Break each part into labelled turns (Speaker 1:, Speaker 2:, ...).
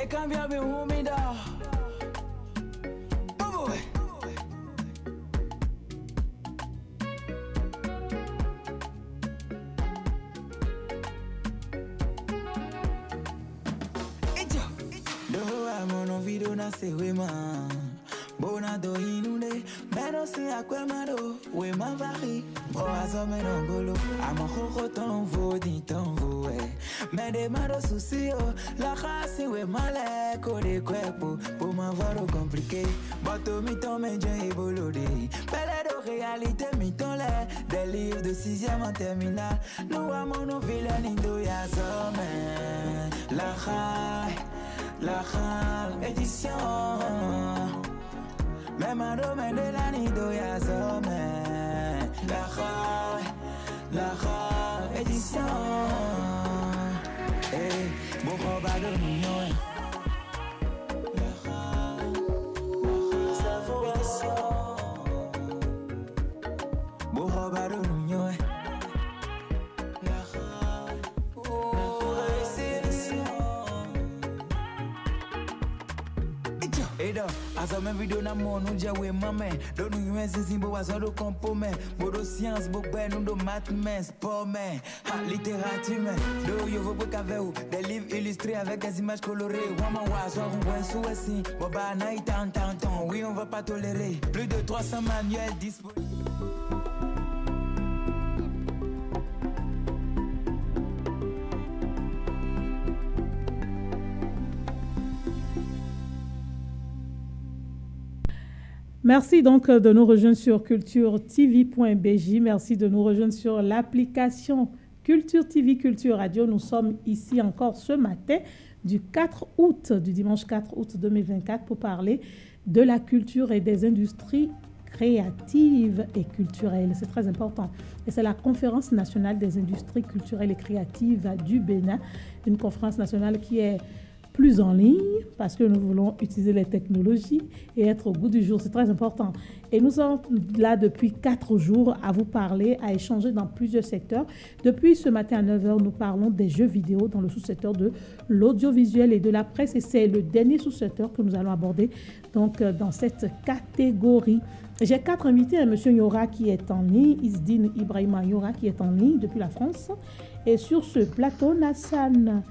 Speaker 1: cambia mi humida. Se we ma bona do inunde pero si aquamaro we ma vari o azome no golo amo jojo ton vo di ton vo me de maro sucio la race we male ko de cuerpo pour m'avoir compliqué bato mi ton me je bolode belle de réalité mi ton les des livres de 6e en terminale nous amo no vilain do ya zome la édition même un domaine de la nido ya sommet la édition eh bon roba de mignon la édition bon roba de mignon Asa me video na mo no je we mame do nu yuen simbo wazo do compome bodo science bo ben no do math men sport men littérature men do yo vou ka ver des livres illustrés avec des images colorées wama wazo on sou assim boba na tan oui on va pas tolérer plus de 300 manuels disponibles.
Speaker 2: Merci donc de nous rejoindre sur culturetv.bj. Merci de nous rejoindre sur l'application Culture TV, Culture Radio. Nous sommes ici encore ce matin du 4 août, du dimanche 4 août 2024 pour parler de la culture et des industries créatives et culturelles. C'est très important. Et c'est la Conférence nationale des industries culturelles et créatives du Bénin, une conférence nationale qui est plus en ligne parce que nous voulons utiliser les technologies et être au goût du jour. C'est très important. Et nous sommes là depuis 4 jours à vous parler, à échanger dans plusieurs secteurs. Depuis ce matin à 9h, nous parlons des jeux vidéo dans le sous-secteur de l'audiovisuel et de la presse. Et c'est le dernier sous-secteur que nous allons aborder donc, dans cette catégorie. J'ai 4 invités. M. Yora qui est en ligne, Isdine Ibrahima Yora qui est en ligne depuis la France. Et sur ce plateau, Nassan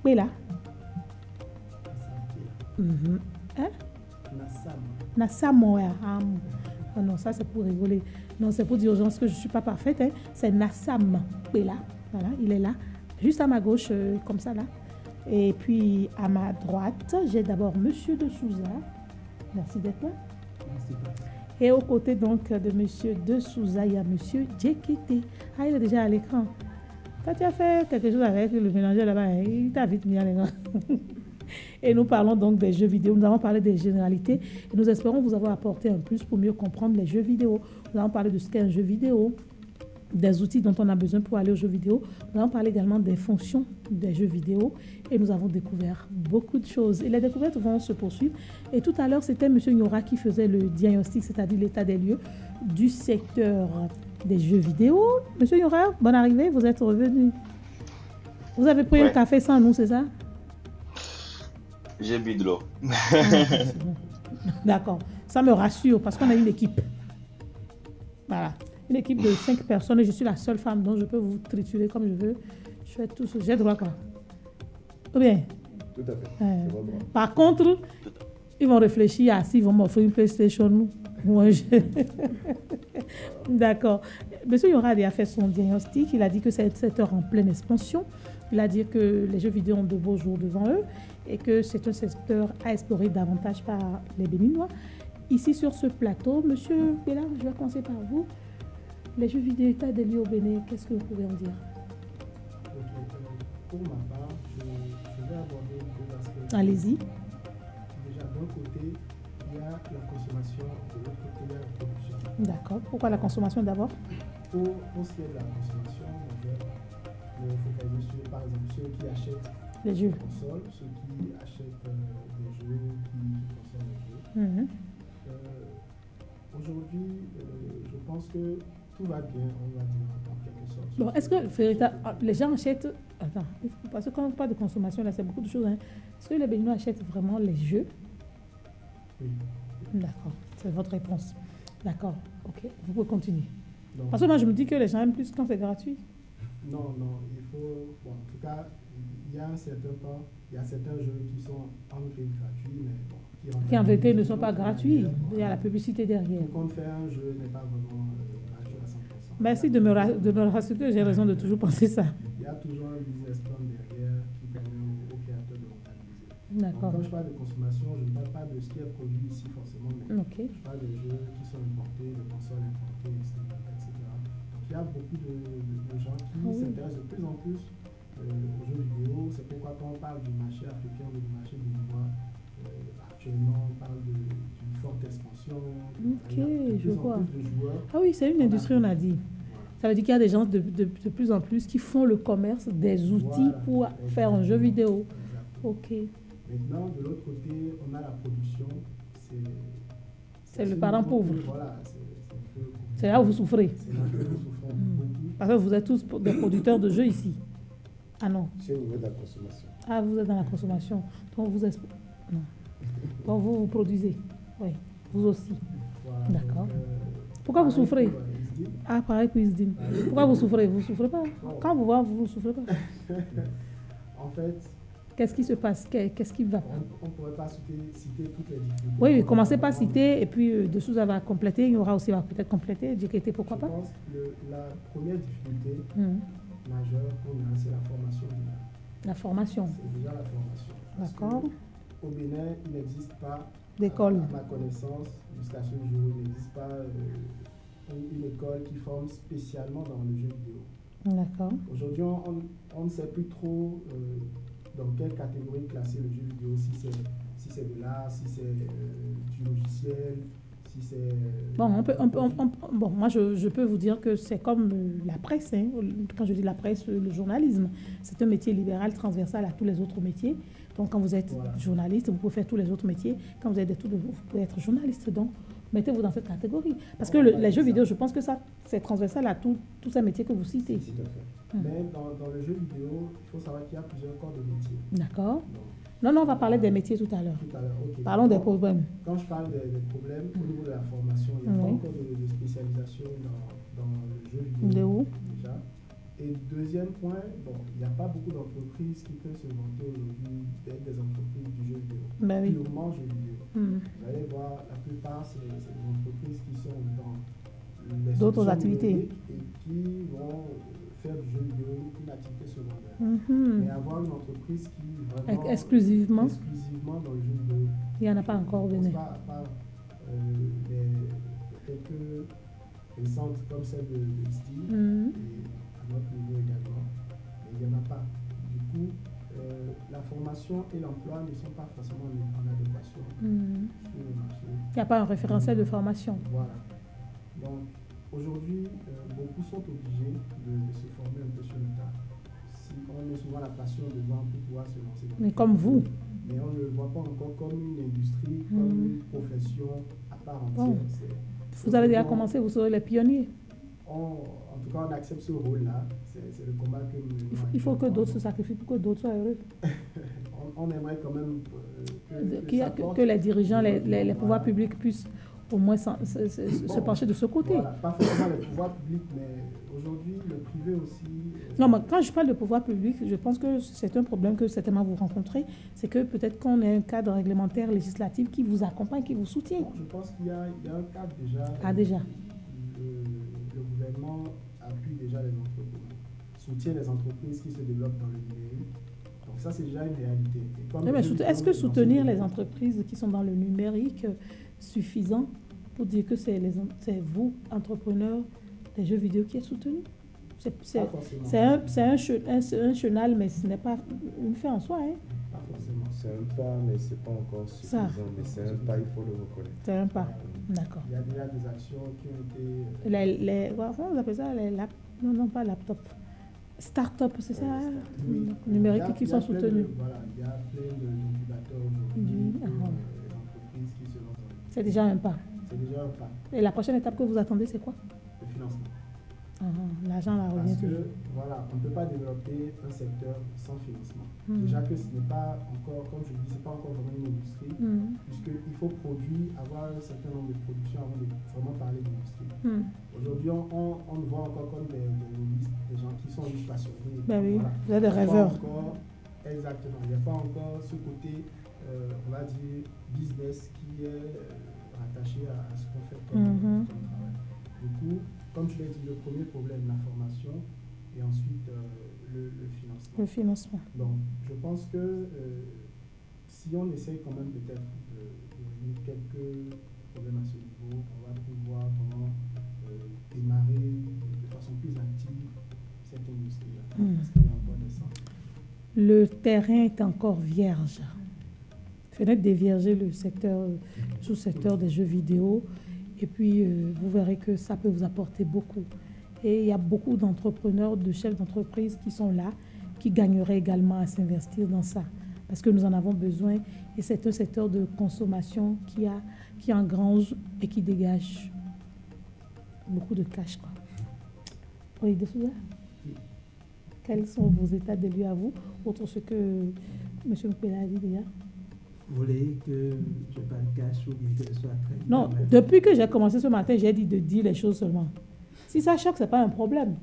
Speaker 2: Bella. Hein? Nassam. Oh non, ça c'est pour rigoler. Non, c'est pour dire aux gens que je ne suis pas parfaite. Hein. C'est Nassam Bella. Voilà, il est là. Juste à ma gauche, comme ça là. Et puis à ma droite, j'ai d'abord Monsieur de Souza. Merci d'être là. Merci. Et aux côtés donc de Monsieur de Souza, il y a Monsieur Djekete. Ah, il est déjà à l'écran. Quand tu as fait quelque chose avec le mélanger là-bas, il t'a vite mis à l'écran. Et nous parlons donc des jeux vidéo. Nous avons parlé des généralités et nous espérons vous avoir apporté un plus pour mieux comprendre les jeux vidéo. Nous avons parlé de ce qu'est un jeu vidéo, des outils dont on a besoin pour aller aux jeux vidéo. Nous avons parlé également des fonctions des jeux vidéo et nous avons découvert beaucoup de choses. Et les découvertes vont se poursuivre. Et tout à l'heure, c'était M. Yora qui faisait le diagnostic, c'est-à-dire l'état des lieux du secteur des jeux vidéo. M. Yora, bonne arrivée, vous êtes revenu. Vous avez pris un café sans nous, c'est ça?
Speaker 3: J'ai bu de l'eau.
Speaker 2: Bon. D'accord. Ça me rassure parce qu'on a une équipe. Voilà. Une équipe de 5 personnes et je suis la seule femme, donc je peux vous triturer comme je veux. Je fais tout ce que j'ai droit, quoi. Ou bien?
Speaker 4: Tout à fait.
Speaker 2: Par contre, ils vont réfléchir à s'ils vont m'offrir une PlayStation ou un jeu. D'accord. Monsieur Yorad a fait son diagnostic. Il a dit que c'est un secteur en pleine expansion. Il a dit que les jeux vidéo ont de beaux jours devant eux et que c'est un secteur à explorer davantage par les Béninois. Ici sur ce plateau, Monsieur Bella, je vais commencer par vous. Les jeux vidéo état des lieux au Bénin, qu'est-ce que vous pouvez en dire?
Speaker 4: Pour ma part, je vais aborder deux aspects.
Speaker 2: Allez-y.
Speaker 4: Déjà, d'un côté, il y a la consommation, de l'autre côté, il y a la production.
Speaker 2: D'accord. Pourquoi la consommation d'abord?
Speaker 4: Pour ce qui est de la consommation, on va focaliser sur, par exemple, ceux qui achètent
Speaker 2: les jeux.
Speaker 4: Des consoles, ceux qui achètent des jeux, qui consomment des jeux. Aujourd'hui, je pense que tout va bien, on va dire, en quelque sorte.
Speaker 2: Bon, est-ce que les gens achètent... Attends, parce que quand on parle de consommation, là, c'est beaucoup de choses. Hein. Est-ce que les Béninois achètent vraiment les jeux?
Speaker 4: Oui.
Speaker 2: D'accord, c'est votre réponse. D'accord, ok, vous pouvez continuer.
Speaker 4: Donc,
Speaker 2: Parce que moi, je me dis que les gens aiment plus quand c'est gratuit.
Speaker 4: non, il faut... Bon, en tout cas, il y a un certain temps, il y a certains jeux qui sont en grille gratuits, mais bon...
Speaker 2: Qui en vérité ne sont pas gratuits. Il y a la publicité derrière.
Speaker 4: Tout compte fait, un jeu n'est pas vraiment gratuit à 100%.
Speaker 2: Merci de me rassurer, j'ai raison de toujours penser ça.
Speaker 4: Il y a toujours un business plan derrière qui permet aux créateurs de rentabiliser.
Speaker 2: D'accord.
Speaker 4: Donc, quand je parle de consommation, je ne parle pas de ce qui est produit ici forcément, mais
Speaker 2: Ok.
Speaker 4: je parle des jeux qui sont importés, de consoles importées, etc. Donc il y a beaucoup de gens qui s'intéressent de plus en plus aux jeux vidéo. C'est pourquoi quand on parle du marché africain ou du marché béninois, actuellement on parle d'une forte expansion.
Speaker 2: Ok,
Speaker 4: Il y a de
Speaker 2: je
Speaker 4: plus en
Speaker 2: vois.
Speaker 4: plus de joueurs.
Speaker 2: Ah oui, c'est une industrie, on a dit.
Speaker 4: Voilà.
Speaker 2: Ça veut dire qu'il y a des gens de plus en plus qui font le commerce des outils
Speaker 4: Voilà.
Speaker 2: pour faire un jeu vidéo.
Speaker 4: Exactement.
Speaker 2: Ok.
Speaker 4: Maintenant, de l'autre côté, on a la production.
Speaker 2: C'est le parent pauvre.
Speaker 4: Voilà,
Speaker 2: C'est là où vous souffrez.
Speaker 4: c'est là que nous souffrons beaucoup.
Speaker 2: Parce que vous êtes tous des producteurs de jeux ici. Ah non.
Speaker 5: Chez vous, de la consommation.
Speaker 2: Ah, vous êtes dans la consommation. Donc vous non. Donc vous produisez. Oui. Vous aussi.
Speaker 4: Voilà,
Speaker 2: D'accord.
Speaker 4: donc,
Speaker 2: Pourquoi vous
Speaker 4: pareil
Speaker 2: souffrez?
Speaker 4: pour, Isdin.
Speaker 2: Ah, pareil pour Isdin. Pourquoi vous souffrez? Vous ne souffrez pas. Quand vous voyez, vous ne souffrez pas.
Speaker 4: En fait,
Speaker 2: Qu'est-ce qui se passe? Qu'est-ce qui va?
Speaker 4: on ne pourrait pas citer toutes les difficultés.
Speaker 2: Oui, commencez par citer et puis dessous, ça va compléter. Il y aura aussi, va peut-être compléter. JKT, pourquoi pas?
Speaker 4: Je pense que la première difficulté
Speaker 2: Mhm.
Speaker 4: majeure qu'on a, c'est la formation déjà.
Speaker 2: La formation.
Speaker 4: C'est déjà la formation. Parce
Speaker 2: D'accord.
Speaker 4: que Au Bénin, il n'existe pas,
Speaker 2: D'école.
Speaker 4: à ma connaissance, jusqu'à ce jour, il n'existe pas une école qui forme spécialement dans le jeu vidéo.
Speaker 2: D'accord.
Speaker 4: Aujourd'hui, on ne sait plus trop dans quelle catégorie classer le jeu vidéo, si c'est de l'art, si c'est du logiciel, si c'est...
Speaker 2: Bon, bon, moi, je peux vous dire que c'est comme la presse. Hein. Quand je dis la presse, le journalisme, c'est un métier libéral transversal à tous les autres métiers. Donc, quand vous êtes
Speaker 4: Voilà.
Speaker 2: journaliste, vous pouvez faire tous les autres métiers. Quand vous êtes des tout, vous pouvez être journaliste. Donc, mettez-vous dans cette catégorie. Parce que les jeux vidéo, je pense que ça, c'est transversal à tous ces métiers que vous citez.
Speaker 5: Tout à fait.
Speaker 4: Mais dans le jeu vidéo, il faut savoir qu'il y a plusieurs corps de métiers.
Speaker 2: D'accord.
Speaker 4: Donc,
Speaker 2: Non, on va parler des métiers tout à l'heure.
Speaker 4: tout à l'heure, ok.
Speaker 2: Parlons des
Speaker 4: Donc,
Speaker 2: problèmes.
Speaker 4: Quand je parle des problèmes, au niveau de la formation, il n'y a pas
Speaker 2: Oui.
Speaker 4: encore de spécialisation dans le jeu
Speaker 2: De
Speaker 4: vidéo
Speaker 2: où?
Speaker 4: déjà. Et deuxième point, bon, il n'y a pas beaucoup d'entreprises qui peuvent se vanter aujourd'hui d'être des entreprises du jeu vidéo.
Speaker 2: Ben oui.
Speaker 4: Purement jeu vidéo.
Speaker 2: Hmm.
Speaker 4: Vous allez voir, la plupart, c'est des entreprises qui sont dans les
Speaker 2: D'autres
Speaker 4: solutions
Speaker 2: activités.
Speaker 4: numériques et qui vont faire du jeu vidéo une activité secondaire.
Speaker 2: Mhm.
Speaker 4: Mais avoir une entreprise qui vraiment
Speaker 2: Exclusivement,
Speaker 4: exclusivement dans le jeu vidéo,
Speaker 2: il n'y en a pas encore au
Speaker 4: je pense
Speaker 2: Bénin.
Speaker 4: pas, à part quelques récentes comme celle de Steve
Speaker 2: Mhm.
Speaker 4: et à notre niveau également, mais il n'y en a pas. Du coup, la formation et l'emploi ne sont pas forcément en adéquation
Speaker 2: Mhm.
Speaker 4: sur le marché.
Speaker 2: Il n'y a pas un référentiel de formation.
Speaker 4: Voilà. Donc, aujourd'hui, beaucoup sont obligés de se former un peu sur le tas. Si on met souvent la passion devant pour pouvoir se lancer dans
Speaker 2: Mais
Speaker 4: le
Speaker 2: comme
Speaker 4: jeu
Speaker 2: vous.
Speaker 4: vidéo, mais on ne le voit pas encore comme une industrie, comme une profession à part entière.
Speaker 2: Bon.
Speaker 4: C'est-
Speaker 2: Vous avez déjà
Speaker 4: on-
Speaker 2: commencé, vous serez les pionniers.
Speaker 4: En tout cas, on accepte ce rôle-là. C'est le combat que nous menons
Speaker 2: Il faut que
Speaker 4: actuellement.
Speaker 2: d'autres se sacrifient pour que d'autres soient heureux.
Speaker 4: On aimerait quand même
Speaker 2: Que,
Speaker 4: ça porte-
Speaker 2: que les dirigeants, les
Speaker 4: Voilà.
Speaker 2: pouvoirs publics puissent au moins se
Speaker 4: Bon,
Speaker 2: pencher de ce côté.
Speaker 4: Voilà, pas forcément les pouvoirs publics, mais aujourd'hui, le privé aussi.
Speaker 2: Non, mais quand je parle de pouvoir public, je pense que c'est un problème que certainement vous rencontrez. C'est que peut-être qu'on ait un cadre réglementaire, législatif qui vous accompagne, qui vous soutient.
Speaker 4: Bon, je pense qu'il y a un cadre déjà.
Speaker 2: Ah, déjà.
Speaker 4: Le gouvernement appuie déjà les entreprises, soutient les entreprises qui se développent dans le numérique. Donc ça, c'est déjà une réalité. Et comme
Speaker 2: Oui, mais
Speaker 4: le jeu
Speaker 2: est-ce que
Speaker 4: vidéo est
Speaker 2: soutenir
Speaker 4: lancé
Speaker 2: les entreprises qui sont dans le numérique suffisant pour dire que c'est vous, entrepreneurs des jeux vidéo, qui êtes soutenu?
Speaker 4: Pas forcément.
Speaker 2: C'est un chenal, mais ce n'est pas une fin en soi. Hein.
Speaker 4: Pas forcément.
Speaker 5: C'est un pas, mais c'est pas encore suffisant. Mais c'est un pas, il faut le reconnaître.
Speaker 2: C'est un pas. D'accord.
Speaker 4: Il y a déjà des actions qui ont été.
Speaker 2: Comment on appelle ça? Non, pas laptop. Start-up, c'est ça? Hein?
Speaker 4: Oui.
Speaker 2: Numériques
Speaker 4: Il y a-
Speaker 2: qui
Speaker 4: il y a
Speaker 2: sont
Speaker 4: plein
Speaker 2: soutenus.
Speaker 4: Voilà, il y a plein d'incubateurs aujourd'hui.
Speaker 2: Du-
Speaker 4: pour,
Speaker 2: ah.
Speaker 4: les entreprises qui se lancent dans le-
Speaker 2: C'est déjà un pas.
Speaker 4: C'est déjà un pas.
Speaker 2: Et la prochaine étape que vous attendez, c'est quoi?
Speaker 4: Le financement.
Speaker 2: L'argent la revient
Speaker 4: Parce que,
Speaker 2: toujours.
Speaker 4: voilà, on ne peut pas développer un secteur sans financement. Déjà que ce n'est pas encore, comme je le dis, ce n'est pas encore vraiment une industrie, puisqu'il faut produire, avoir un certain nombre de productions avant de vraiment parler d'industrie. Aujourd'hui, on nous voit encore comme des lobbyistes, des gens qui sont juste passionnés.
Speaker 2: Ben oui,
Speaker 4: voilà.
Speaker 2: vous êtes des rêveurs.
Speaker 4: Exactement. Il n'y a pas encore ce côté, on va dire, business qui est rattaché à ce qu'on fait comme travail. Du coup, comme je l'ai dit, le premier problème, la formation, et ensuite le financement.
Speaker 2: Le financement.
Speaker 4: Donc, je pense que si on essaye quand même peut-être de réunir quelques problèmes à ce niveau, on va pouvoir vraiment démarrer de façon plus active cette industrie-là, parce qu'il y a encore des centres.
Speaker 2: Le terrain est encore vierge. Fenêtre dévierger le secteur, sous-secteur des jeux vidéo. Et puis, vous verrez que ça peut vous apporter beaucoup. Et il y a beaucoup d'entrepreneurs, de chefs d'entreprise qui sont là, qui gagneraient également à s'investir dans ça. Parce que nous en avons besoin. Et c'est un secteur de consommation qui engrange et qui dégage beaucoup de cash, quoi. Oui, de Souza. Quels sont vos états de lieu à vous, autre ce que M. Mpela a dit déjà?
Speaker 6: Vous voulez que je parle cash ou bien que ce soit très...
Speaker 2: Non, depuis que j'ai commencé ce matin, j'ai dit de dire les choses seulement. Si ça choque, ce n'est pas un problème.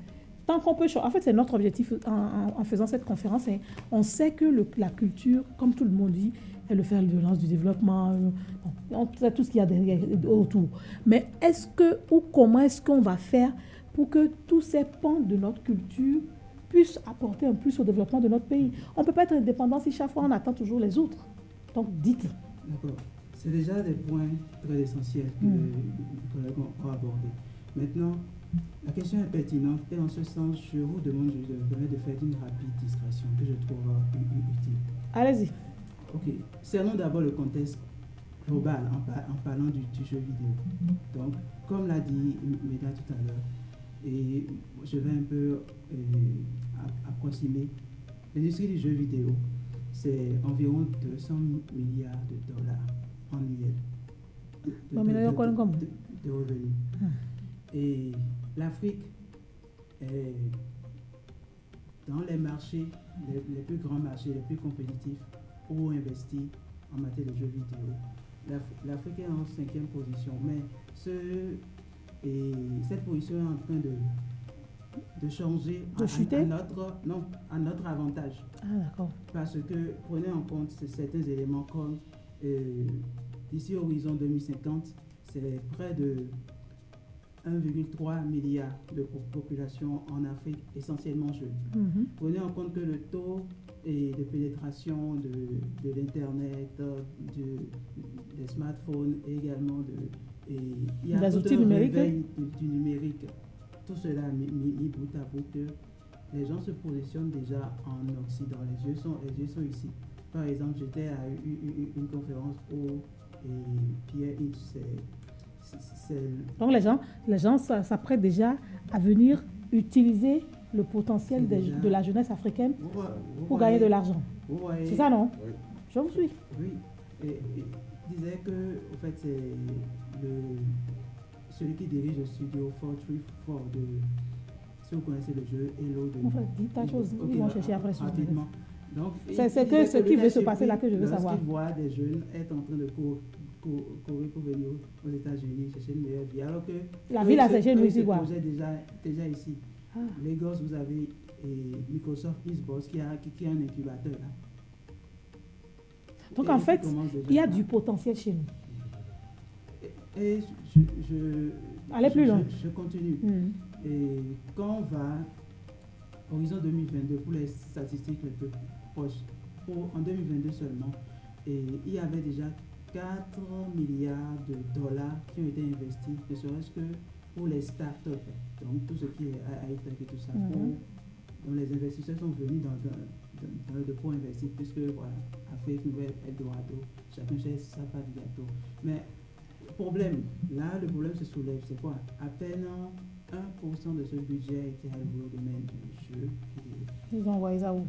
Speaker 2: Tant qu'on peut choquer, en fait, c'est notre objectif en faisant cette conférence. On sait que la culture, comme tout le monde dit, est le fer de lance du développement. On sait tout ce qu'il y a derrière, autour. Mais est-ce que, ou comment est-ce qu'on va faire pour que tous ces pans de notre culture puissent apporter un plus au développement de notre pays? On ne peut pas être indépendant si chaque fois on attend toujours les autres. Donc, dites.
Speaker 6: D'accord. C'est déjà des points très essentiels que les collègues ont abordés. Maintenant, la question est pertinente et en ce sens, je vous demande juste de me permettre de faire une rapide distraction que je trouve utile.
Speaker 2: Allez-y.
Speaker 6: Ok. Cernons d'abord le contexte global en parlant du jeu vidéo. Donc, comme l'a dit Méda tout à l'heure, et je vais un peu approximer, l'industrie du jeu vidéo, c'est environ 200 milliards de dollars annuels de revenus. Et l'Afrique est dans les marchés, les plus grands marchés, les plus compétitifs où investir en matière de jeux vidéo. L'Afrique est en 5e position, mais cette position est en train de changer à notre avantage.
Speaker 2: Ah, d'accord.
Speaker 6: Parce que prenez en compte certains éléments comme d'ici horizon 2050, c'est près de 1,3 milliard de population en Afrique, essentiellement jeunes. Prenez en compte que le taux de pénétration de l'Internet, des smartphones et également il y a
Speaker 2: des outils numériques.
Speaker 6: Du numérique. Tout cela mis bout à bout que les gens se positionnent déjà en Occident. Les yeux sont ici. Par exemple, j'étais à une conférence où Pierre Hitch,
Speaker 2: donc les gens s'apprêtent déjà à venir utiliser le potentiel de la jeunesse africaine pour gagner de l'argent. C'est ça, non?
Speaker 5: Oui.
Speaker 2: Je vous suis.
Speaker 6: Oui. Et disait que, en fait, c'est celui qui dirige le studio 434 de... Si vous connaissez le jeu Hello de...
Speaker 2: En fait, dites ta chose, ils vont chercher après ça.
Speaker 6: Rapidement. Donc,
Speaker 2: c'est ce qui veut se passer là que je veux savoir.
Speaker 6: Lorsqu'il voit des jeunes être en train de courir pour venir aux États-Unis chercher une meilleure vie, alors que
Speaker 2: la ville a séché nous ici, quoi.
Speaker 6: Déjà ici. Ah. Lagos, vous avez Microsoft Xbox qui a un incubateur là.
Speaker 2: Donc en fait, il y a du potentiel chez nous.
Speaker 6: Et
Speaker 2: allez plus loin.
Speaker 6: Je continue. Et quand on va horizon 2022 pour les statistiques les plus proches, en 2022 seulement, et il y avait déjà 4 milliards de dollars qui ont été investis, ne serait-ce que pour les startups, donc tout ce qui est high-tech et tout ça, dont les investisseurs sont venus pour investir, puisque voilà, Afrique Nouvelle, Eldorado, chacun cherche sa part du gâteau. Mais le problème se soulève, c'est quoi? À peine 1% de ce budget a été alloué au domaine du jeu vidéo.
Speaker 2: Ils ont envoyé ça où?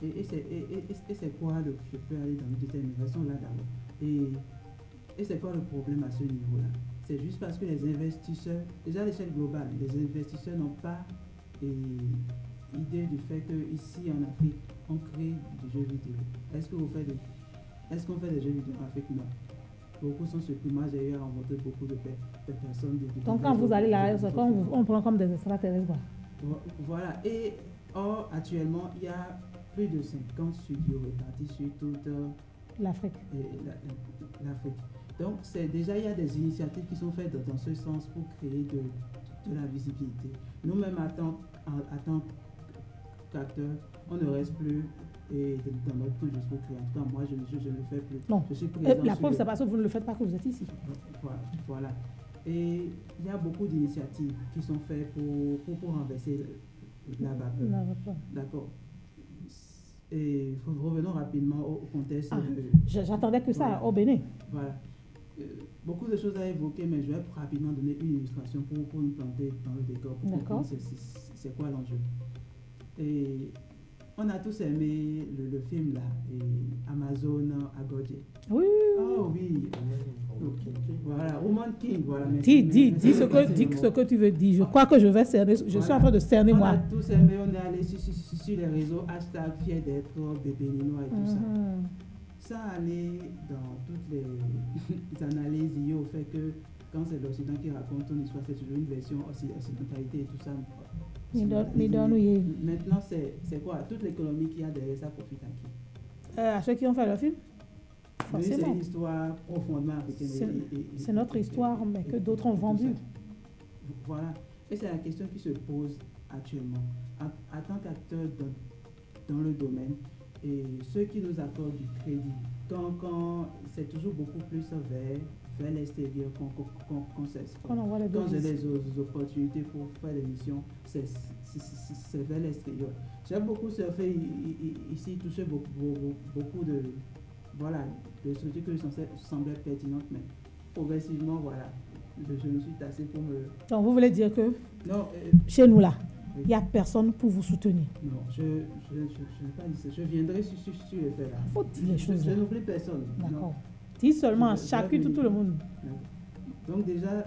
Speaker 2: Et
Speaker 6: c'est quoi je peux aller dans le détail, mais restons là d'abord. Et Et c'est quoi le problème à ce niveau-là? C'est juste parce que les investisseurs, déjà à l'échelle globale, les investisseurs n'ont pas idée du fait qu'ici en Afrique, on crée des jeux vidéo. Est-ce qu'on fait des jeux vidéo en Afrique? Non. Beaucoup sont surpris. Moi, j'ai eu à rencontrer beaucoup de personnes.
Speaker 2: Donc, quand vous allez là, on prend comme des extraterrestres.
Speaker 6: Voilà. Et actuellement, il y a plus de 50 studios répartis sur toute
Speaker 2: l'Afrique.
Speaker 6: L'Afrique. Donc, déjà, il y a des initiatives qui sont faites dans ce sens pour créer de la visibilité. Nous-mêmes, en tant qu'acteurs, on ne reste plus dans notre coin juste pour créer. En tout cas, moi, je ne le fais plus.
Speaker 2: Non.
Speaker 6: Je suis présent
Speaker 2: la preuve, c'est parce que vous ne le faites pas que vous êtes ici.
Speaker 6: Voilà. Et il y a beaucoup d'initiatives qui sont faites pour renverser la vapeur. D'accord. Et revenons rapidement au contexte.
Speaker 2: J'attendais que ça au Bénin.
Speaker 6: Voilà. Beaucoup de choses à évoquer, mais je vais rapidement donner une illustration pour nous planter dans le décor, pour comprendre c'est quoi l'enjeu. Et on a tous aimé le film là, Amazon Agodje.
Speaker 2: Oui.
Speaker 6: Oh oui. Voilà, Woman King. Voilà.
Speaker 2: Dis ce que tu veux dire. Je crois que je vais cerner. Je suis en train de cerner moi.
Speaker 6: On a tous aimé, on est allé sur les réseaux, hashtag fier d'être béninois et tout ça. Ça allait dans toutes les analyses liées au fait que quand c'est l'Occident qui raconte ton histoire, c'est toujours une version occidentalité et tout ça. Maintenant, c'est quoi? Toute l'économie qu'il y a derrière ça profite à qui?
Speaker 2: À ceux qui ont fait le film.
Speaker 6: C'est une histoire profondément africaine.
Speaker 2: C'est notre histoire, mais que d'autres ont vendue.
Speaker 6: Voilà. Et c'est la question qui se pose actuellement. En tant qu'acteur dans le domaine, et ceux qui nous accordent du crédit, quand c'est toujours beaucoup plus vers l'extérieur quand j'ai des opportunités pour faire des missions, c'est vers l'extérieur. J'ai beaucoup surfé ici, touché beaucoup de structures qui semblaient pertinentes, mais progressivement, voilà, je me suis tassé pour me...
Speaker 2: Donc vous voulez dire que
Speaker 6: non,
Speaker 2: chez nous là, il n'y a personne pour vous soutenir?
Speaker 6: Non, je n'ai pas dit ça. Je viendrai sur les faits là.
Speaker 2: Il faut dire les choses.
Speaker 6: Je n'oublie personne.
Speaker 2: D'accord. Dis seulement chacun, tout le monde.
Speaker 6: Donc déjà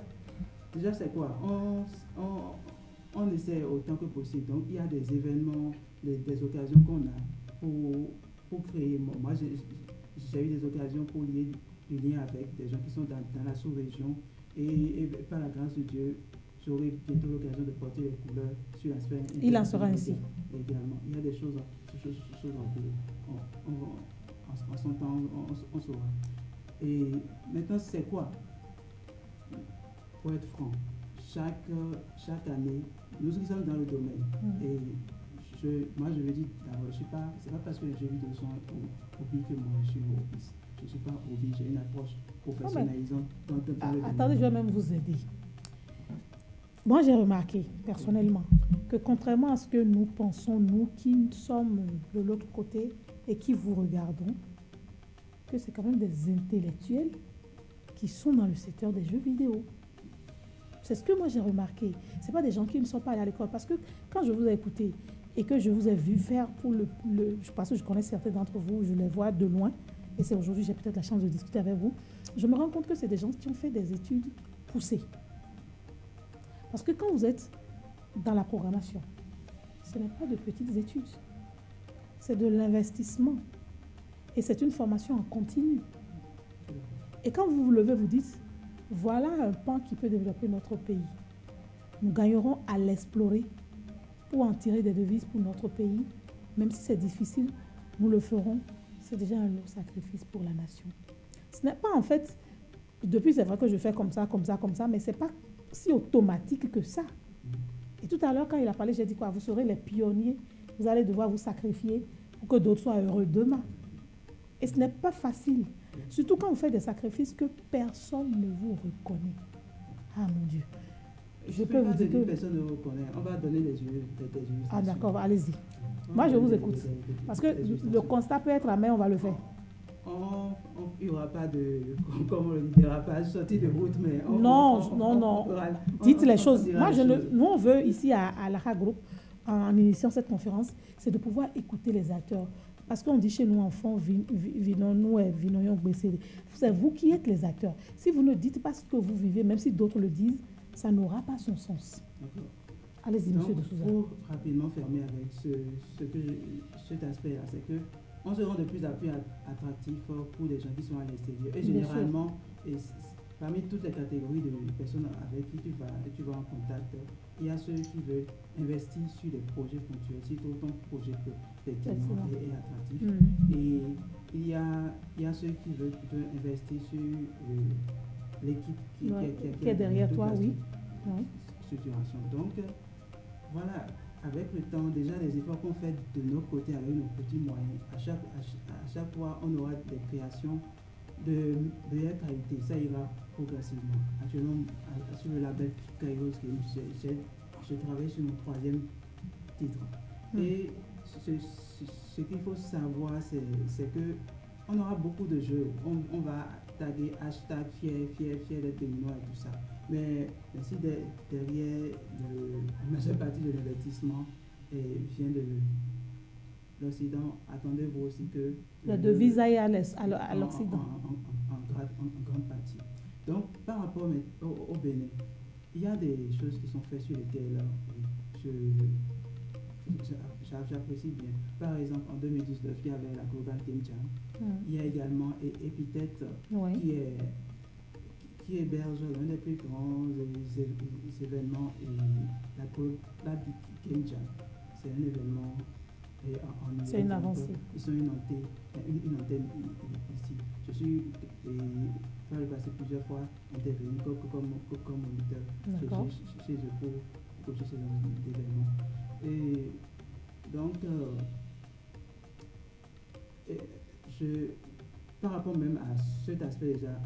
Speaker 6: c'est quoi? On essaie autant que possible. Donc il y a des événements, des occasions qu'on a pour créer. Moi j'ai eu des occasions pour lier du lien avec des gens qui sont dans la sous-région et par la grâce de Dieu, j'aurai bientôt l'occasion de porter les couleurs sur l'aspect.
Speaker 2: Il en sera ainsi.
Speaker 6: Également. Il y a des choses en cours. En son temps, on saura. Et maintenant, c'est quoi? Pour être franc, chaque année, nous qui sommes dans le domaine, et moi je veux dire d'abord, c'est pas parce que les jeux vidéo sont hobby que moi je suis hobby. Je ne suis pas hobby, j'ai une approche professionnalisante.
Speaker 2: Attendez, je vais même vous aider. Moi, j'ai remarqué personnellement que contrairement à ce que nous pensons, nous qui sommes de l'autre côté et qui vous regardons, que c'est quand même des intellectuels qui sont dans le secteur des jeux vidéo. C'est ce que moi j'ai remarqué. Ce n'est pas des gens qui ne sont pas allés à l'école. Parce que quand je vous ai écouté et que je vous ai vu faire pour je pense que je connais certains d'entre vous, je les vois de loin, et c'est aujourd'hui j'ai peut-être la chance de discuter avec vous, je me rends compte que c'est des gens qui ont fait des études poussées. Parce que quand vous êtes dans la programmation, ce n'est pas de petites études. C'est de l'investissement. Et c'est une formation en continu. Et quand vous vous levez, vous dites, voilà un pan qui peut développer notre pays. Nous gagnerons à l'explorer pour en tirer des devises pour notre pays. Même si c'est difficile, nous le ferons. C'est déjà un lourd sacrifice pour la nation. Ce n'est pas en fait, depuis c'est vrai que je fais comme ça, mais ce n'est pas si automatique que ça. Et tout à l'heure, quand il a parlé, j'ai dit quoi? Vous serez les pionniers. Vous allez devoir vous sacrifier pour que d'autres soient heureux demain. Et ce n'est pas facile. Surtout quand vous faites des sacrifices que personne ne vous reconnaît. Ah mon Dieu.
Speaker 6: Je peux vous dire que personne ne vous reconnaît. On va donner des yeux.
Speaker 2: Ah d'accord, allez-y. Moi, je vous écoute. Parce que le constat peut être amer, on va le faire.
Speaker 6: Il n'y aura pas de, comme on le dit, dérapage, sortie de route, mais...
Speaker 2: Non. Dites les choses. Moi, nous, on veut, ici à l'ARA Group, en initiant cette conférence, c'est de pouvoir écouter les acteurs. Parce qu'on dit chez nous, enfants, c'est vous qui êtes les acteurs. Si vous ne dites pas ce que vous vivez, même si d'autres le disent, ça n'aura pas son sens.
Speaker 6: D'accord.
Speaker 2: Allez-y, monsieur de Souza.
Speaker 6: Pour rapidement fermer avec cet aspect-là, c'est que on se rend de plus en plus attractif pour les gens qui sont à l'extérieur. Et généralement, parmi toutes les catégories de personnes avec qui tu vas en contact, il y a ceux qui veulent investir sur des projets ponctuels, si ton projet effectivement est attractif. Et il y a ceux qui veulent plutôt investir sur l'équipe qui est derrière toi, oui. Structuration. Donc, voilà, avec le temps, déjà les efforts qu'on fait de nos côtés avec nos petits moyens, à chaque fois, on aura des créations de meilleure qualité. Ça ira progressivement. Actuellement, sur le label Kairos, je travaille sur mon 3e titre. Et ce qu'il faut savoir, c'est que on aura beaucoup de jeux. On va taguer hashtag fier d'être béninois et tout ça. Mais si derrière la majeure partie de l'investissement vient de l'Occident, attendez-vous aussi que
Speaker 2: la devise aille à l'Occident.
Speaker 6: En grande partie. Donc, par rapport au Bénin, il y a des choses qui sont faites sur les TLA. J'apprécie bien. Par exemple, en 2019, il y avait la Global Game Jam. Il y a également Epithète qui héberge l'un des plus grands événements, et la Global Game Jam. C'est un événement
Speaker 2: c'est une avancée.
Speaker 6: Ils ont une antenne ici. Je suis par le passé plusieurs fois intervenu comme moniteur chez eux pour coacher ces événements. Et donc, par rapport même à cet aspect déjà,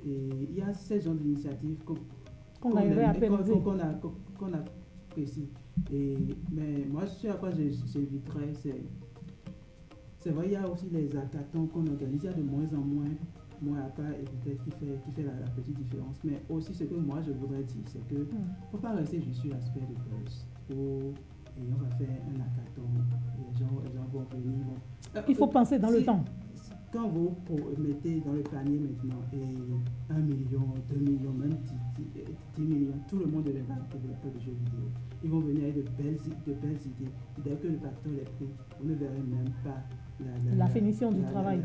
Speaker 6: il y a ces genres d'initiatives qu'on apprécie. Mais moi, ce à quoi j'éviterais, c'est vrai, il y a aussi les hackathons qu'on organise. Il y a de moins en moins à part peut-être qui fait la petite différence. Mais aussi, ce que moi je voudrais dire, c'est que faut pas rester juste sur l'aspect de buzz. Et on va faire un hackathon, et les gens vont venir.
Speaker 2: Il faut penser dans le temps.
Speaker 6: Quand vous mettez dans le panier maintenant 1 million, 2 millions, même 10 millions, tout le monde deviendra développeur de jeux vidéo. Ils vont venir avec de belles idées. Dès que le facteur est pris, vous ne verrez même pas
Speaker 2: la finition du travail.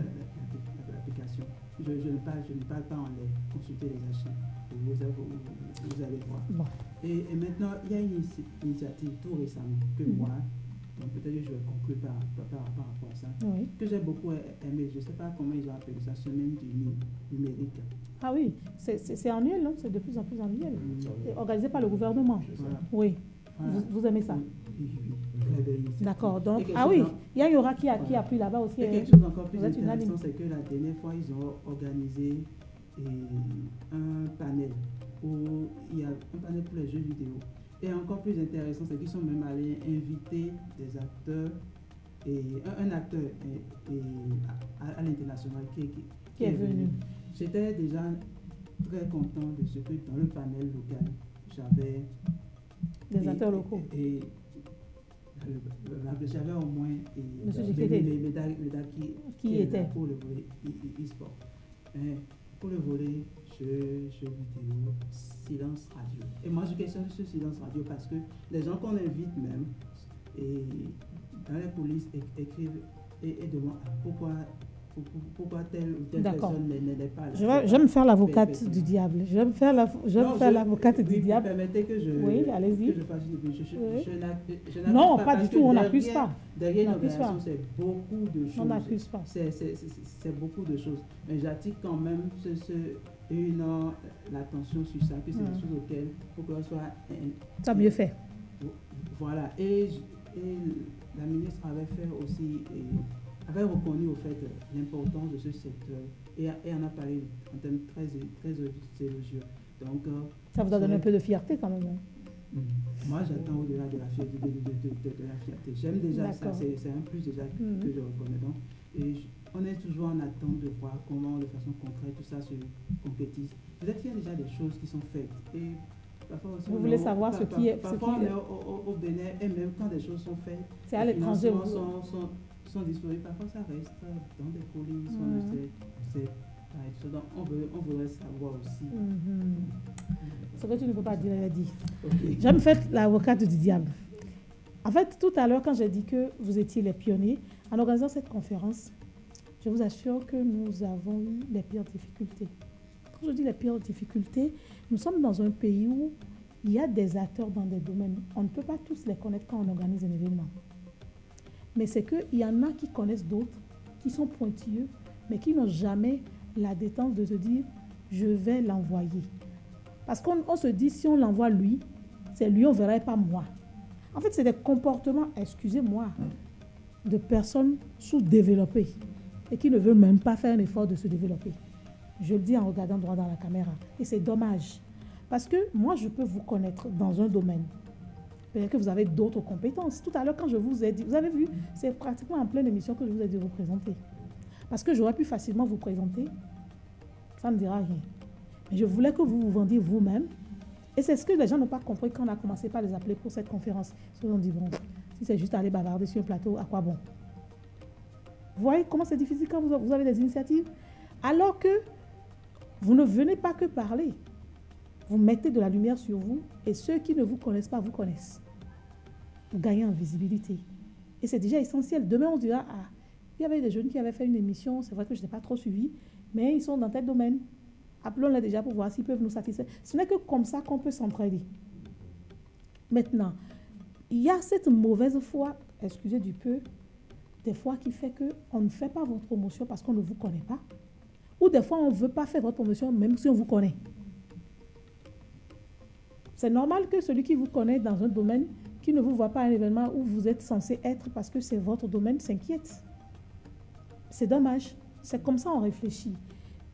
Speaker 6: L'application. Je ne parle pas en les consulter les archives. Vous allez voir.
Speaker 2: Bon.
Speaker 6: Et maintenant, il y a une initiative tout récemment que moi, donc peut-être que je vais conclure par rapport à ça, que j'ai beaucoup aimé. Je ne sais pas comment ils ont appelé ça, semaine du numérique.
Speaker 2: Ah oui, c'est annuel, non? C'est de plus en plus annuel. C'est organisé par le gouvernement.
Speaker 6: Voilà.
Speaker 2: Oui.
Speaker 6: Voilà.
Speaker 2: Vous aimez ça?
Speaker 6: Oui.
Speaker 2: D'accord. Donc, il y aura qui appuie là-bas aussi.
Speaker 6: Et quelque chose encore plus intéressant, c'est que la dernière fois, ils ont organisé un panel où il y a un panel pour les jeux vidéo. Et encore plus intéressant, c'est qu'ils sont même allés inviter des acteurs, et un acteur à l'international qui est venu. J'étais déjà très content de ce que dans le panel local, j'avais
Speaker 2: des acteurs locaux.
Speaker 6: J'avais au moins les médailles qui étaient pour le volet e-sport. Pour le volet jeux vidéo, silence radio. Et moi, je questionne ce silence radio parce que les gens qu'on invite même, et dans les coulisses, écrivent et demandent pourquoi telle ou telle personne n'est pas là.
Speaker 2: Je vais me faire l'avocate du diable. Je vais me faire l'avocate du diable.
Speaker 6: Permettez que je
Speaker 2: allez-y.
Speaker 6: Que je fasse
Speaker 2: non, pas du tout, on n'accuse pas.
Speaker 6: Derrière l'organisation, c'est beaucoup de choses.
Speaker 2: On n'accuse pas.
Speaker 6: C'est beaucoup de choses. Mais j'attire quand même l'attention sur ça, que c'est des choses auxquelles il faut qu'on soit...
Speaker 2: Ça mieux fait.
Speaker 6: Voilà. Et la ministre avait fait aussi... avait reconnu au fait l'importance de ce secteur et en a parlé en termes très élogieux. Donc,
Speaker 2: ça vous a donné un peu de fierté quand même.
Speaker 6: Moi, j'attends au-delà de la fierté. De la fierté. J'aime déjà ça, c'est un plus déjà que je reconnais. Donc, et on est toujours en attente de voir comment, de façon concrète, tout ça se concrétise. Peut-être qu'il y a déjà des choses qui sont faites. Et parfois aussi,
Speaker 2: vous voulez savoir ce qui est...
Speaker 6: Parfois, on est au Bénin, et même quand des choses sont faites,
Speaker 2: c'est à l'étranger.
Speaker 6: sont disponibles. Parfois, ça reste dans des coulisses, on ne sait pas. Donc, on voudrait savoir aussi.
Speaker 2: Ce que tu ne peux pas dire, elle a dit.
Speaker 6: Okay.
Speaker 2: J'ai me fait l'avocate du diable. En fait, tout à l'heure, quand j'ai dit que vous étiez les pionniers, en organisant cette conférence, je vous assure que nous avons eu les pires difficultés. Quand je dis les pires difficultés, nous sommes dans un pays où il y a des acteurs dans des domaines. On ne peut pas tous les connaître quand on organise un événement. Mais c'est qu'il y en a qui connaissent d'autres, qui sont pointilleux, mais qui n'ont jamais la détente de se dire « je vais l'envoyer ». Parce qu'on se dit, si on l'envoie lui, c'est lui, on ne verrait pas moi. En fait, c'est des comportements, excusez-moi, de personnes sous-développées et qui ne veulent même pas faire un effort de se développer. Je le dis en regardant droit dans la caméra. Et c'est dommage. Parce que moi, je peux vous connaître dans un domaine. Peut-être que vous avez d'autres compétences. Tout à l'heure, quand je vous ai dit, vous avez vu, c'est pratiquement en pleine émission que je vous ai dit de vous présenter. Parce que j'aurais pu facilement vous présenter, ça ne dira rien. Mais je voulais que vous vous vendiez vous-même. Et c'est ce que les gens n'ont pas compris quand on a commencé par les appeler pour cette conférence. Ils se sont dit, bon, si c'est juste aller bavarder sur un plateau, à quoi bon? Vous voyez comment c'est difficile quand vous avez des initiatives? Alors que vous ne venez pas que parler. Vous mettez de la lumière sur vous et ceux qui ne vous connaissent pas vous connaissent. Vous gagnez en visibilité. Et c'est déjà essentiel. Demain, on dira, ah, il y avait des jeunes qui avaient fait une émission, c'est vrai que je n'ai pas trop suivi, mais ils sont dans tel domaine. Appelons-les déjà pour voir s'ils peuvent nous satisfaire. Ce n'est que comme ça qu'on peut s'entraider. Maintenant, il y a cette mauvaise foi, excusez du peu, des fois qui fait qu'on ne fait pas votre promotion parce qu'on ne vous connaît pas. Ou des fois, on ne veut pas faire votre promotion même si on vous connaît. C'est normal que celui qui vous connaît dans un domaine, qui ne vous voit pas à un événement où vous êtes censé être parce que c'est votre domaine, s'inquiète. C'est dommage. C'est comme ça on réfléchit.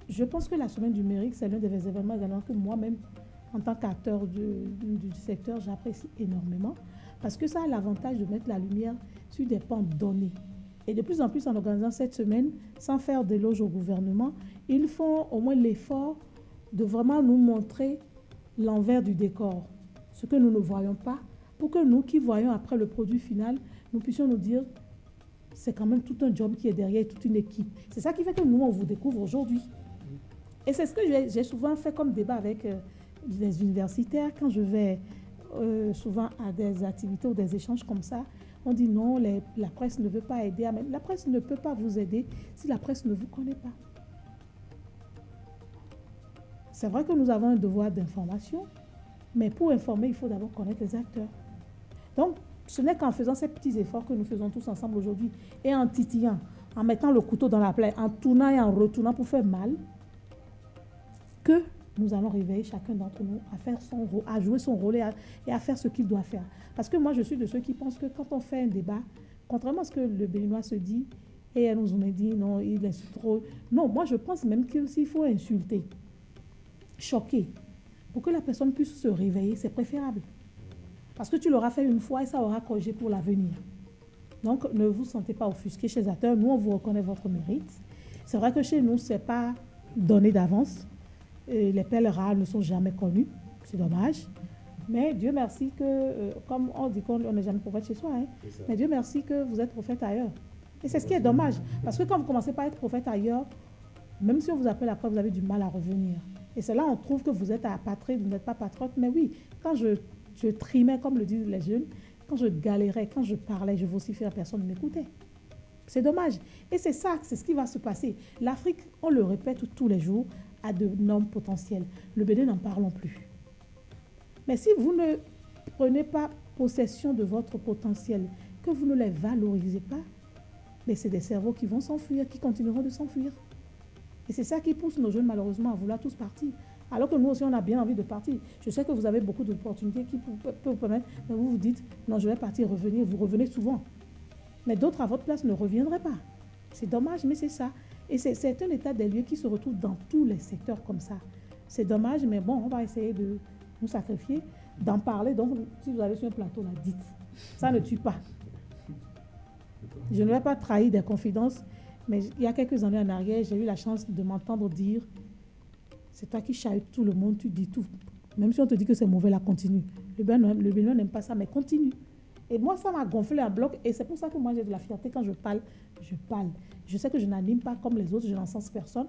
Speaker 2: Je pense que la semaine du numérique, c'est l'un des événements également que moi-même, en tant qu'acteur du secteur, j'apprécie énormément parce que ça a l'avantage de mettre la lumière sur des pans donnés. Et de plus en plus, en organisant cette semaine, sans faire d'éloge au gouvernement, ils font au moins l'effort de vraiment nous montrer l'envers du décor, ce que nous ne voyons pas, pour que nous qui voyons après le produit final, nous puissions nous dire c'est quand même tout un job qui est derrière, toute une équipe. C'est ça qui fait que nous, on vous découvre aujourd'hui. Et c'est ce que j'ai souvent fait comme débat avec les universitaires. Quand je vais souvent à des activités ou des échanges comme ça, on dit non, la presse ne veut pas aider. Mais la presse ne peut pas vous aider si la presse ne vous connaît pas. C'est vrai que nous avons un devoir d'information, mais pour informer, il faut d'abord connaître les acteurs. Donc, ce n'est qu'en faisant ces petits efforts que nous faisons tous ensemble aujourd'hui et en titillant, en mettant le couteau dans la plaie, en tournant et en retournant pour faire mal, que nous allons réveiller chacun d'entre nous à faire son rôle, à jouer son rôle et à faire ce qu'il doit faire. Parce que moi, je suis de ceux qui pensent que quand on fait un débat, contrairement à ce que le Béninois se dit, et elle nous en a dit, non, il insulte trop. Non, moi, je pense même que s'il faut insulter, choquer, pour que la personne puisse se réveiller, c'est préférable. Parce que tu l'auras fait une fois et ça aura corrigé pour l'avenir. Donc, ne vous sentez pas offusqué chez les acteurs. Nous, on vous reconnaît votre mérite. C'est vrai que chez nous, ce n'est pas donné d'avance. Les perles rares ne sont jamais connues. C'est dommage. Mais Dieu merci que, comme on dit qu'on n'est jamais prophète chez soi, hein, mais Dieu merci que vous êtes prophète ailleurs. Et c'est ce qui est dommage. Parce que quand vous commencez par être prophète ailleurs, même si on vous appelle après, vous avez du mal à revenir. Et c'est là on trouve que vous êtes apatride, vous n'êtes pas patriote. Mais oui, quand je trimais, comme le disent les jeunes, quand je galérais, quand je parlais, je vociférais, personne ne m'écoutait. C'est dommage. Et c'est ça, c'est ce qui va se passer. L'Afrique, on le répète tous les jours, a de normes potentiels. Le Bénin, n'en parlons plus. Mais si vous ne prenez pas possession de votre potentiel, que vous ne les valorisez pas, mais c'est des cerveaux qui vont s'enfuir, qui continueront de s'enfuir. Et c'est ça qui pousse nos jeunes, malheureusement, à vouloir tous partir. Alors que nous aussi, on a bien envie de partir. Je sais que vous avez beaucoup d'opportunités qui peuvent vous permettre, mais vous vous dites, non, je vais partir, revenir. Vous revenez souvent. Mais d'autres à votre place ne reviendraient pas. C'est dommage, mais c'est ça. Et c'est un état des lieux qui se retrouve dans tous les secteurs comme ça. C'est dommage, mais bon, on va essayer de nous sacrifier, d'en parler. Donc, si vous avez sur un plateau, là, dites. Ça ne tue pas. Je ne vais pas trahir des confidences, mais il y a quelques années en arrière, j'ai eu la chance de m'entendre dire « C'est toi qui chahutes tout le monde, tu dis tout. Même si on te dit que c'est mauvais, là, continue. » Le Bénin n'aime pas ça, mais continue. Et moi, ça m'a gonflé un bloc. Et c'est pour ça que moi, j'ai de la fierté. Quand je parle, je parle. Je sais que je n'anime pas comme les autres. Je n'encense personne.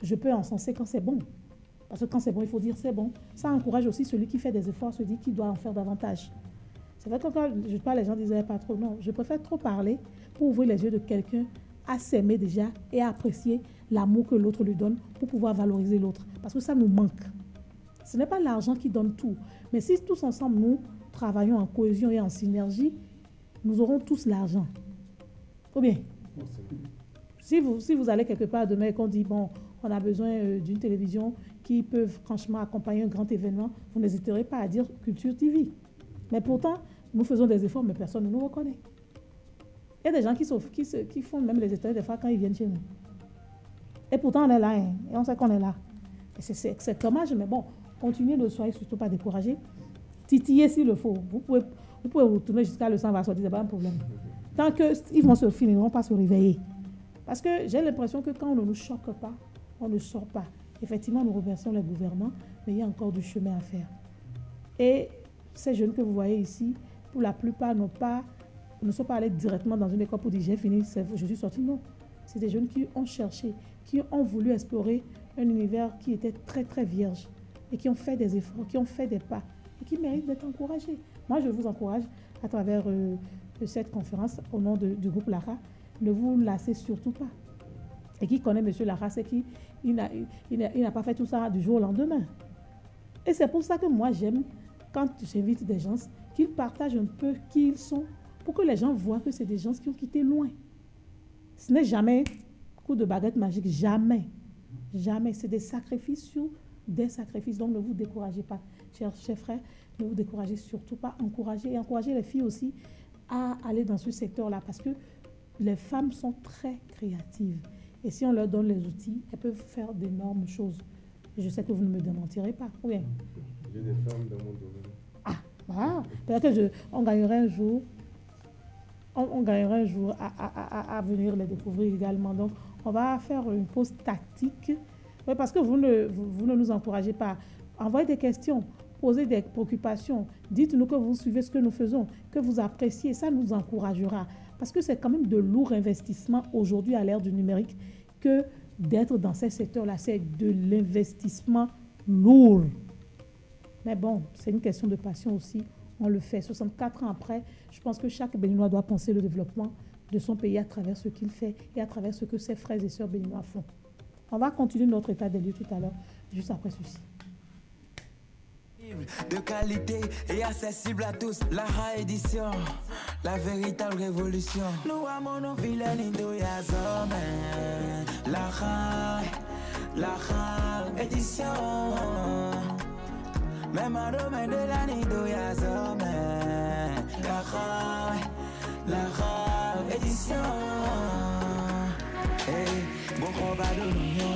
Speaker 2: Je peux encenser quand c'est bon. Parce que quand c'est bon, il faut dire c'est bon. Ça encourage aussi celui qui fait des efforts, se dit qu'il doit en faire davantage. C'est vrai que quand je parle, les gens disaient pas trop. Non, je préfère trop parler pour ouvrir les yeux de quelqu'un à s'aimer déjà et à apprécier l'amour que l'autre lui donne pour pouvoir valoriser l'autre. Parce que ça nous manque. Ce n'est pas l'argent qui donne tout. Mais si tous ensemble, nous travaillons en cohésion et en synergie, nous aurons tous l'argent. Ou bien, si vous allez quelque part demain et qu'on dit, bon, on a besoin d'une télévision qui peut franchement accompagner un grand événement, vous n'hésiterez pas à dire Culture TV. Mais pourtant, nous faisons des efforts, mais personne ne nous reconnaît. Il y a des gens qui font même les étoiles des fois quand ils viennent chez nous. Et pourtant, on est là, hein, et on sait qu'on est là. Et c'est dommage, mais bon, continuez, ne soyez surtout pas découragés. Titillez s'il le faut. Vous pouvez vous tourner jusqu'à le sang va sortir, ce n'est pas un problème. Tant qu'ils vont se finir, ils ne vont pas se réveiller. Parce que j'ai l'impression que quand on ne nous choque pas, on ne sort pas. Effectivement, nous remercions les gouvernants, mais il y a encore du chemin à faire. Et ces jeunes que vous voyez ici, pour la plupart, ne sont pas allés directement dans une école pour dire j'ai fini, je suis sorti. Non. C'est des jeunes qui ont cherché, qui ont voulu explorer un univers qui était très, très vierge et qui ont fait des efforts, qui ont fait des pas et qui méritent d'être encouragés. Moi, je vous encourage à travers cette conférence au nom du groupe Lara, ne vous lassez surtout pas. Et qui connaît M. Lara, c'est qu'il n'a pas fait tout ça du jour au lendemain. Et c'est pour ça que moi, j'aime, quand j'invite des gens, qu'ils partagent un peu qui ils sont, pour que les gens voient que c'est des gens qui ont quitté loin. Ce n'est jamais coup de baguette magique, jamais. Jamais. C'est des sacrifices sur des sacrifices. Donc, ne vous découragez pas, chers frères, ne vous découragez surtout pas. Encouragez les filles aussi à aller dans ce secteur-là parce que les femmes sont très créatives. Et si on leur donne les outils, elles peuvent faire d'énormes choses. Et je sais que vous ne me démentirez pas. Oui.
Speaker 5: J'ai des femmes dans mon domaine.
Speaker 2: Ah, voilà. Peut-être qu'on gagnerait un jour. On gagnerait un jour à venir les découvrir également. Donc, on va faire une pause tactique. Oui, parce que vous ne nous encouragez pas. Envoyez des questions, posez des préoccupations. Dites-nous que vous suivez ce que nous faisons, que vous appréciez. Ça nous encouragera. Parce que c'est quand même de lourds investissements aujourd'hui à l'ère du numérique que d'être dans ces secteurs-là. C'est de l'investissement lourd. Mais bon, c'est une question de passion aussi. On le fait. 64 ans après, je pense que chaque Béninois doit penser le développement de son pays à travers ce qu'il fait et à travers ce que ses frères et sœurs béninois font. On va continuer notre état des lieux tout à l'heure, juste après ceci.
Speaker 1: De qualité et accessible à tous, Lara édition, la véritable révolution. Nous avons nos vilaines d'Oyazome, Lara édition. Même un domaine de la d'Oyazome, Lara édition. Hey, bon combat de l'union.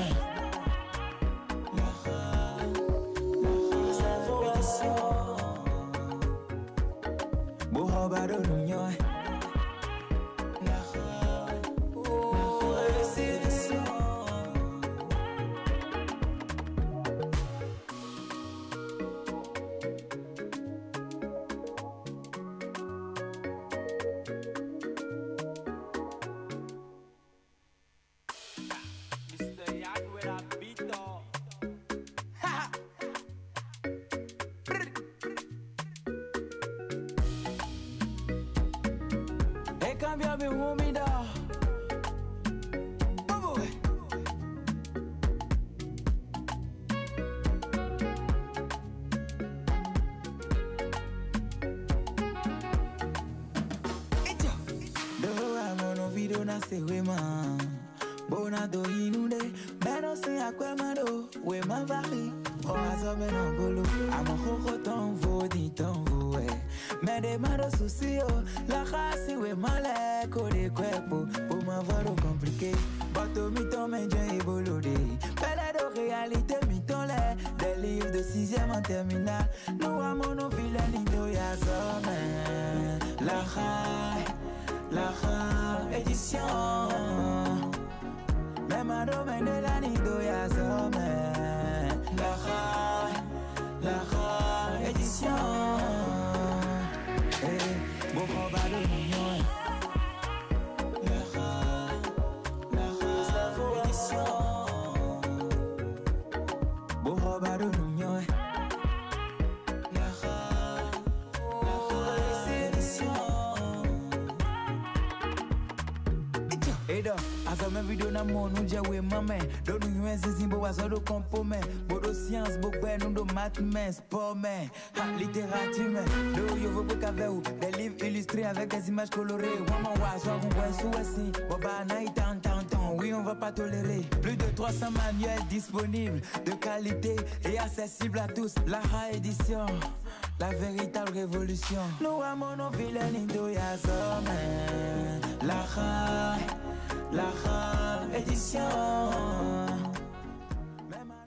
Speaker 1: Cambia mi humida. Na se wema bona do inude mero se akwemado we mavari o azome no bolo amo khoko ton vodi ton voe me de maro susio la khasi we male ko de kwepo po mavaro compliqué bato mi ton me je bolode pele de réalité mi ton le des livres de 6e en terminale nous amo no vilain do ya zome la édition. Même un domaine de la d'Oyazome, la édition. Hey, bon l'union. La édition. Boroba de l'union. Azame video na monu jewe mame do nu yuenzi zimbo wazo compome bodo science bokbe nu do math men sport men littérature men do yo veux pas avec des livres illustrés avec des images colorées maman wazo on voit sous boba na tant oui on va pas tolérer plus de 300 manuels disponibles de qualité et accessibles à tous. La édition, la véritable révolution. Nous à mon vilain indo ya zome. La édition.